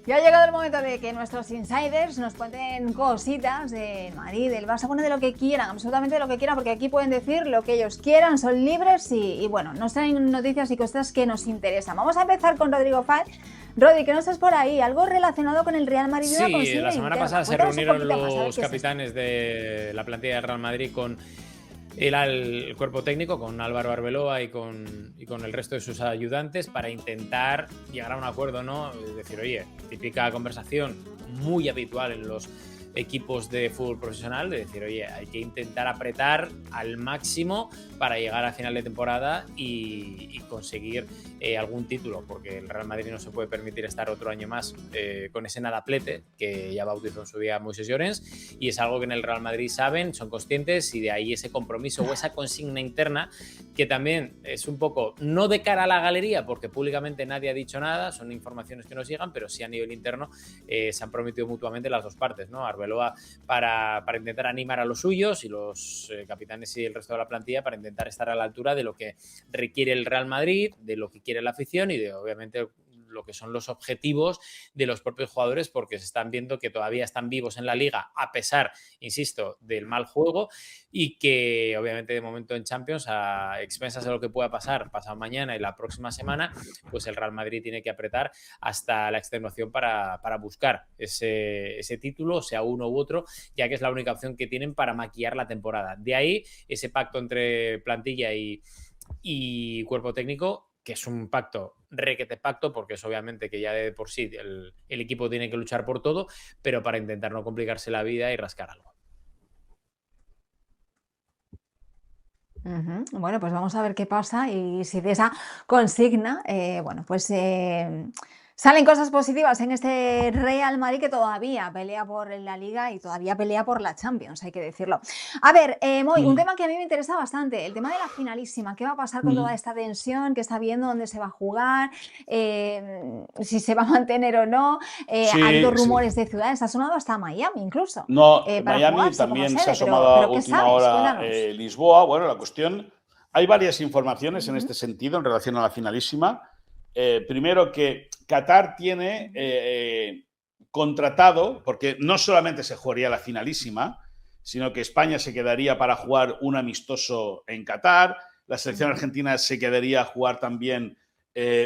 Ya ha llegado el momento de que nuestros insiders nos cuenten cositas del Madrid, del Barça, bueno, de lo que quieran, absolutamente de lo que quieran, porque aquí pueden decir lo que ellos quieran, son libres y bueno, nos traen noticias y cosas que nos interesan. Vamos a empezar con Rodrigo Fal. Rodri, que no estás por ahí, algo relacionado con el Real Madrid. Sí, la semana pasada se reunieron los más, capitanes de la plantilla del Real Madrid con el cuerpo técnico, con Álvaro Arbeloa y con el resto de sus ayudantes para intentar llegar a un acuerdo, ¿no? Es decir, oye, típica conversación muy habitual en los equipos de fútbol profesional, de decir, oye, hay que intentar apretar al máximo para llegar a final de temporada y conseguir algún título, porque el Real Madrid no se puede permitir estar otro año más con ese nadaplete que ya bautizó en su día Moisés Llorens, y es algo que en el Real Madrid saben, son conscientes, y de ahí ese compromiso o esa consigna interna que también es un poco, no de cara a la galería, porque públicamente nadie ha dicho nada, son informaciones que nos llegan, pero sí a nivel interno se han prometido mutuamente las dos partes, ¿no? Arbeloa para intentar animar a los suyos y los capitanes y el resto de la plantilla para intentar estar a la altura de lo que requiere el Real Madrid, de lo que quiere la afición y de, obviamente, lo que son los objetivos de los propios jugadores, porque se están viendo que todavía están vivos en la liga a pesar, insisto, del mal juego, y que obviamente de momento en Champions, a expensas de lo que pueda pasar pasado mañana y la próxima semana, pues el Real Madrid tiene que apretar hasta la extenuación para buscar ese título, sea uno u otro, ya que es la única opción que tienen para maquillar la temporada. De ahí ese pacto entre plantilla y cuerpo técnico, que es un pacto, requete pacto, porque es obviamente que ya de por sí el equipo tiene que luchar por todo, pero para intentar no complicarse la vida y rascar algo. Bueno, pues vamos a ver qué pasa y si de esa consigna, bueno, pues salen cosas positivas en este Real Madrid que todavía pelea por la Liga y todavía pelea por la Champions, hay que decirlo. A ver, Moy, un tema que a mí me interesa bastante, el tema de la finalísima. ¿Qué va a pasar con toda esta tensión que está viendo? ¿Dónde se va a jugar? Si se va a mantener o no. Ha habido rumores de ciudades, ha sonado hasta Miami incluso. No, para Miami jugarse también como se ha sede, asomado a pero ¿qué última sabes? hora Cuéntanos. Lisboa. Bueno, la cuestión, hay varias informaciones en este sentido en relación a la finalísima. Primero, que Qatar tiene contratado, porque no solamente se jugaría la finalísima, sino que España se quedaría para jugar un amistoso en Qatar, la selección argentina se quedaría a jugar también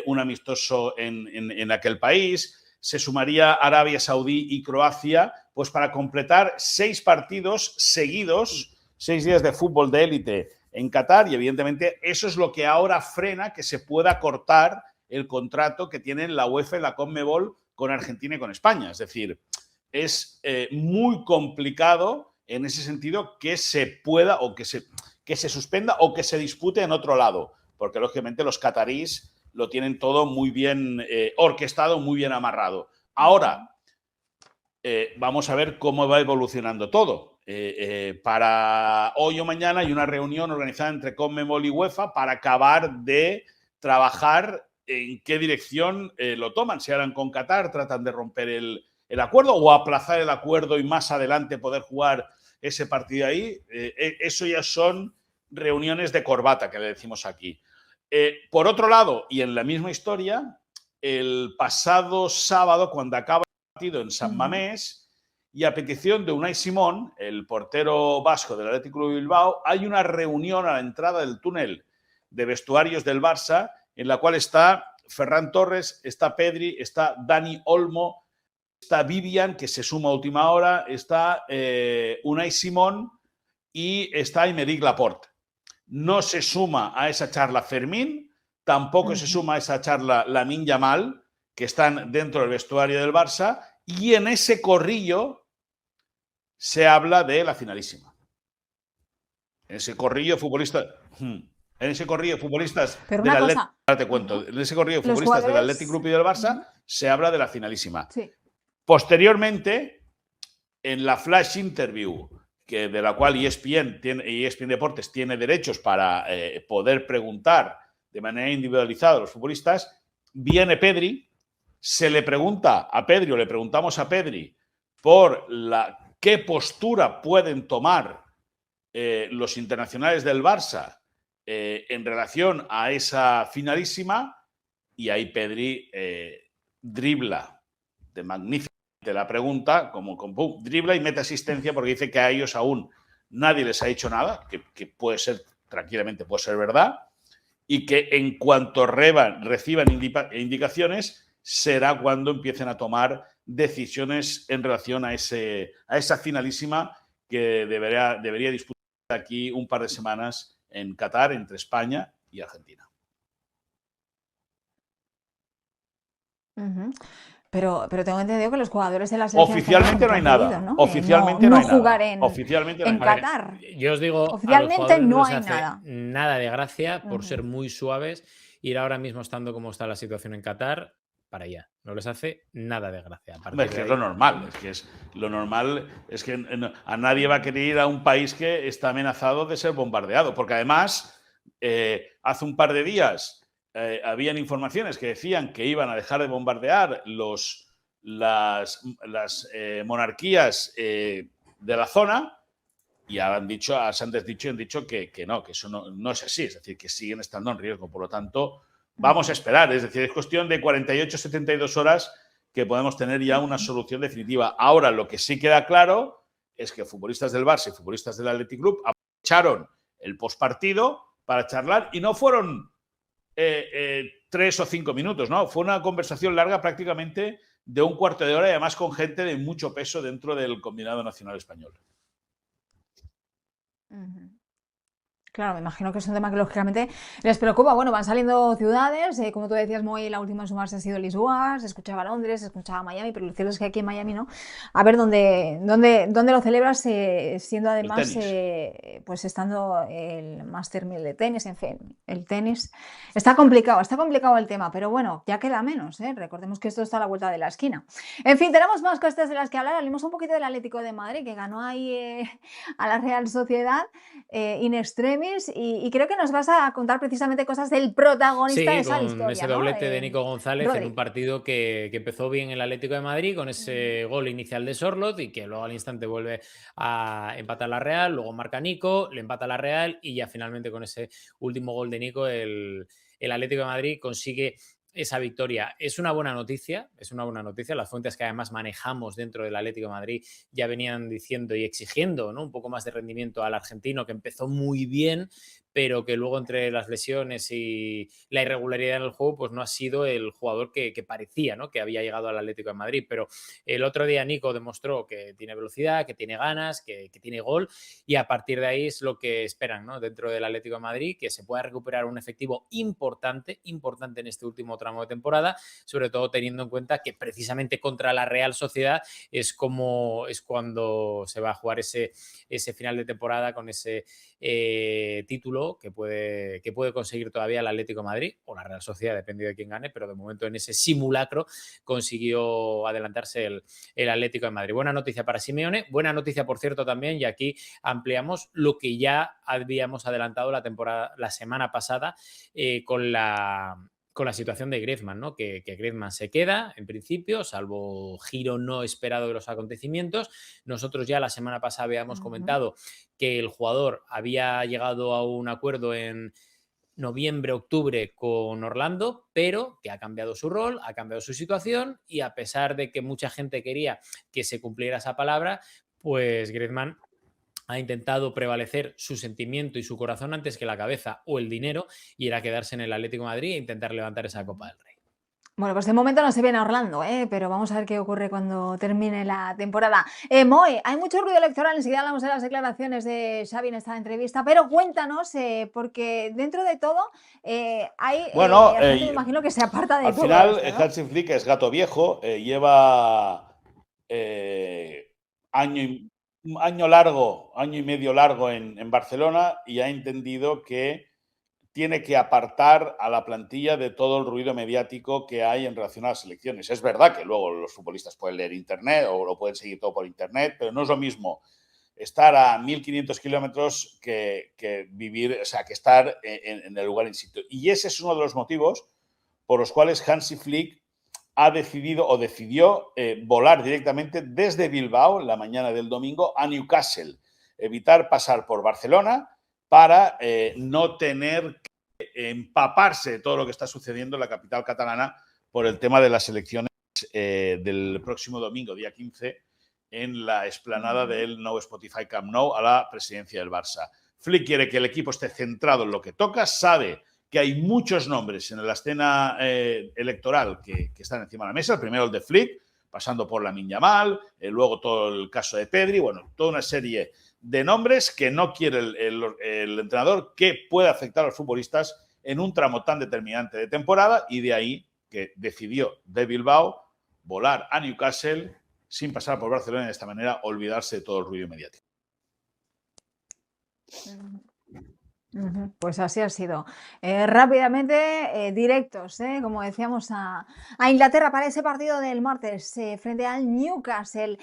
un amistoso en aquel país, se sumaría Arabia Saudí y Croacia, pues para completar 6 partidos seguidos, 6 días de fútbol de élite en Qatar, y evidentemente eso es lo que ahora frena que se pueda cortar el contrato que tienen la UEFA y la CONMEBOL con Argentina y con España. Es decir, es muy complicado en ese sentido que se pueda o que se suspenda o que se dispute en otro lado, porque lógicamente los cataríes lo tienen todo muy bien orquestado, muy bien amarrado. Ahora, vamos a ver cómo va evolucionando todo. Para hoy o mañana hay una reunión organizada entre CONMEBOL y UEFA para acabar de trabajar en qué dirección lo toman. Si harán con Qatar, tratan de romper el acuerdo o aplazar el acuerdo y más adelante poder jugar ese partido ahí. Eso ya son reuniones de corbata, que le decimos aquí. Por otro lado, y en la misma historia, el pasado sábado, cuando acaba el partido en San Mamés, y a petición de Unai Simón, el portero vasco del Athletic Club de Bilbao, hay una reunión a la entrada del túnel de vestuarios del Barça, en la cual está Ferran Torres, está Pedri, está Dani Olmo, está Vivian, que se suma a última hora, está Unai Simón y está Aymeric Laporte. No se suma a esa charla Fermín, tampoco se suma a esa charla Lamine Yamal, que están dentro del vestuario del Barça, y en ese corrillo se habla de la finalísima. En ese corrillo futbolista... En ese corrillo de futbolistas del Atlético, te cuento, en ese corrillo de futbolistas del Athletic Club y del Barça se habla de la finalísima. Sí. Posteriormente, en la flash interview, de la cual ESPN Deportes tiene derechos para poder preguntar de manera individualizada a los futbolistas, viene Pedri, se le pregunta a Pedri, o le preguntamos a Pedri, por qué postura pueden tomar los internacionales del Barça en relación a esa finalísima, y ahí Pedri dribla magníficamente la pregunta, como con dribla y mete asistencia porque dice que a ellos aún nadie les ha hecho nada, que puede ser, tranquilamente puede ser verdad, y que en cuanto reciban indicaciones será cuando empiecen a tomar decisiones en relación a esa finalísima que debería disputar aquí un par de semanas en Qatar entre España y Argentina. Pero tengo entendido que los jugadores de la selección oficialmente no hay nada. ¿no? Oficialmente no hay jugar nada. Oficialmente no hay en nada. Qatar. Yo os digo, Oficialmente a los jugadores no les hay hace nada. de gracia por ser muy suaves, ir ahora mismo estando como está la situación en Qatar para allá. No les hace nada de gracia. Es que es lo normal. Lo normal es que a nadie va a querer ir a un país que está amenazado de ser bombardeado. Porque además, hace un par de días habían informaciones que decían que iban a dejar de bombardear las monarquías de la zona. Y han dicho que no, que eso no es así. Es decir, que siguen estando en riesgo. Por lo tanto, vamos a esperar. Es decir, es cuestión de 48, 72 horas que podemos tener ya una solución definitiva. Ahora, lo que sí queda claro es que futbolistas del Barça y futbolistas del Athletic Club aprovecharon el postpartido para charlar y no fueron 3 o 5 minutos, ¿no? Fue una conversación larga prácticamente de un cuarto de hora y además con gente de mucho peso dentro del combinado nacional español. Claro, me imagino que es un tema que lógicamente les preocupa. Bueno, van saliendo ciudades, como tú decías, Moy, la última en sumarse ha sido Lisboa, se escuchaba Londres, se escuchaba Miami, pero lo cierto es que aquí en Miami no. A ver dónde lo celebras, siendo además, pues estando el Master 1000 de tenis, en fin, el tenis. Está complicado el tema, pero bueno, ya queda menos, ¿eh? Recordemos que esto está a la vuelta de la esquina. En fin, tenemos más cosas de las que hablar. Hablemos un poquito del Atlético de Madrid, que ganó ahí a la Real Sociedad in extremis, y creo que nos vas a contar precisamente cosas del protagonista de esa victoria, con ese doblete, ¿no? De Nico González, Rodri. en un partido que empezó bien el Atlético de Madrid con ese gol inicial de Sorloth y que luego al instante vuelve a empatar la Real, luego marca Nico, le empata la Real y ya finalmente con ese último gol de Nico el Atlético de Madrid consigue esa victoria. Es una buena noticia. Las fuentes que además manejamos dentro del Atlético de Madrid ya venían diciendo y exigiendo, ¿no?, un poco más de rendimiento al argentino, que empezó muy bien, pero que luego entre las lesiones y la irregularidad en el juego, pues no ha sido el jugador que parecía, ¿no?, que había llegado al Atlético de Madrid. Pero el otro día Nico demostró que tiene velocidad, que tiene ganas, que tiene gol, y a partir de ahí es lo que esperan, ¿no?, dentro del Atlético de Madrid, que se pueda recuperar un efectivo importante en este último tramo de temporada, sobre todo teniendo en cuenta que precisamente contra la Real Sociedad es cuando se va a jugar ese final de temporada con ese título que puede conseguir todavía el Atlético de Madrid o la Real Sociedad, depende de quién gane, pero de momento en ese simulacro consiguió adelantarse el Atlético de Madrid. Buena noticia para Simeone, buena noticia, por cierto, también, y aquí ampliamos lo que ya habíamos adelantado la semana pasada con la situación de Griezmann, ¿no? Que Griezmann se queda, en principio, salvo giro no esperado de los acontecimientos. Nosotros ya la semana pasada habíamos comentado que el jugador había llegado a un acuerdo en noviembre, octubre con Orlando, pero que ha cambiado su rol, ha cambiado su situación, y a pesar de que mucha gente quería que se cumpliera esa palabra, pues Griezmann ha intentado prevalecer su sentimiento y su corazón antes que la cabeza o el dinero, y era quedarse en el Atlético de Madrid e intentar levantar esa Copa del Rey. Bueno, pues de momento no se viene a Orlando, pero vamos a ver qué ocurre cuando termine la temporada. Moy, hay mucho ruido electoral, enseguida hablamos de las declaraciones de Xavi en esta entrevista, pero cuéntanos, porque dentro de todo hay gente, me imagino, que se aparta de al todo final, esto, ¿no? Hansi Flick es gato viejo, lleva año y medio largo en Barcelona, y ha entendido que tiene que apartar a la plantilla de todo el ruido mediático que hay en relación a las elecciones. Es verdad que luego los futbolistas pueden leer internet o lo pueden seguir todo por internet, pero no es lo mismo estar a 1.500 kilómetros que vivir, o sea, que estar en el lugar in situ. Y ese es uno de los motivos por los cuales Hansi Flick ha decidió volar directamente desde Bilbao la mañana del domingo a Newcastle, evitar pasar por Barcelona para no tener que empaparse de todo lo que está sucediendo en la capital catalana por el tema de las elecciones del próximo domingo, día 15, en la explanada del Nou Spotify Camp Nou a la presidencia del Barça. Flick quiere que el equipo esté centrado en lo que toca, sabe que hay muchos nombres en la escena electoral que están encima de la mesa. El primero el de Flick, pasando por Lamine Yamal, luego todo el caso de Pedri, bueno, toda una serie de nombres que no quiere el entrenador que pueda afectar a los futbolistas en un tramo tan determinante de temporada, y de ahí que decidió de Bilbao volar a Newcastle sin pasar por Barcelona y de esta manera olvidarse de todo el ruido mediático. Pues así ha sido. Rápidamente, directos, como decíamos, a Inglaterra para ese partido del martes frente al Newcastle.